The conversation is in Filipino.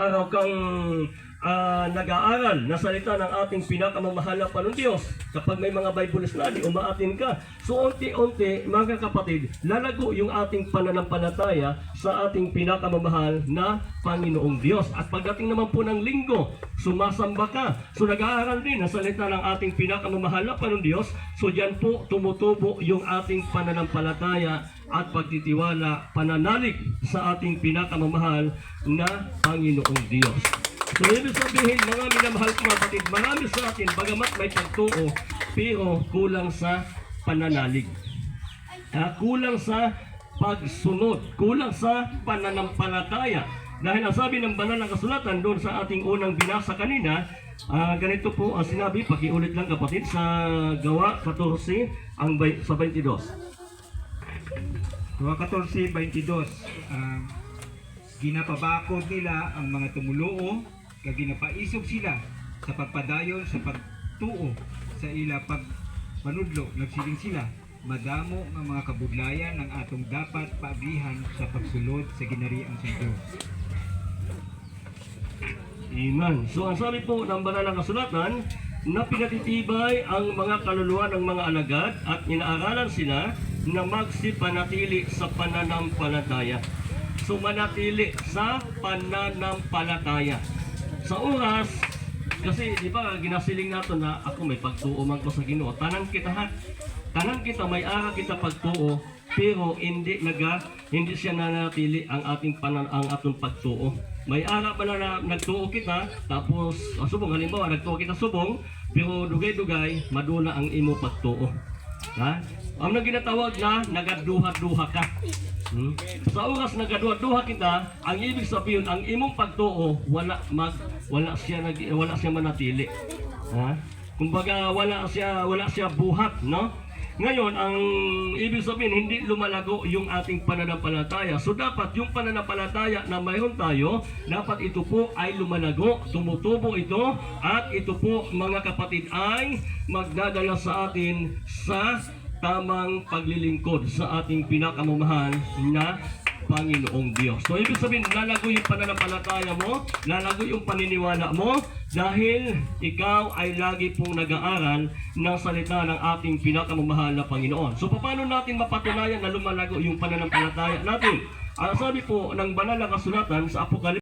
araw-araw kang nag-aaral na salita ng ating pinakamamahal na Diyos, kapag may mga Bible study, umaatin ka. So unti-unti, mga kapatid, lalago yung ating pananampalataya sa ating pinakamamahal na Panginoong Diyos. At pagdating naman po ng linggo, sumasamba ka. So nag-aaral din na salita ng ating pinakamamahal na Diyos. So diyan po tumutubo yung ating pananampalataya at pagtitiwala, pananalig sa ating pinakamamahal na Panginoong Diyos. So ibig sabihin, mga minamahal ko mga kapatid, marami sa atin, bagamat may pagtuo, pero kulang sa pananalig. Kulang sa pagsunod, kulang sa pananampalataya. Dahil ang sabi ng banal na kasulatan doon sa ating unang binasa kanina, ganito po ang sinabi, pakiulit lang kapatid, sa Gawa 14, sa 22. Gawa 14:22, ginapabakod nila ang mga tumuluo, kag ginapaisog sila sa pagpadayon sa pagtuo sa ila pagpanudlo. Nagsiling sila, madamo ang mga kabudlayan ng atong dapat paaglihan sa pagsulod sa ginariang sa Diyos. Amen. So ang sabi po ng banal na kasulatan, na pinatitibay ang mga kaluluwa ng mga alagad at inaaralan sila na magsipanatili sa pananampalataya. So manatili sa pananampalataya. Sa oras, kasi di ba ginasiling nato na ako may pagtuo man ko sa Ginoo. Tanan kita ha. Tanan kita may ara kita pagtuo, pero hindi siya nanatili ang atong pagtuo. May ara pala na nagtuo kita, tapos subong, halimbawa nagtuo kita subong, pero dugay-dugay madula ang imo pagtuo. Ha? Ang ginatawag na nagaduha-duha ka. Sa oras nagaduha-duha kita, ang ibig sabihin ang imong pagtuo wala siya manatili. Ha? Kumbaga wala siya buhat, no? Ngayon, ang ibig sabihin, hindi lumalago yung ating pananampalataya. So dapat yung pananampalataya na mayroon tayo, dapat ito po ay lumalago, tumutubo ito, at ito po mga kapatid ay magdadala sa atin sa tamang paglilingkod sa ating pinakamamahal na Panginoong Diyos. So ibig sabihin, lalago yung pananampalataya mo, lalago yung paniniwala mo, dahil ikaw ay lagi pong nag-aaral ng salita ng ating pinakamamahal na Panginoon. So paano natin mapatunayan na lumalago yung pananampalataya natin? Ang sabi po ng banal na kasulatan sa Apokalipsis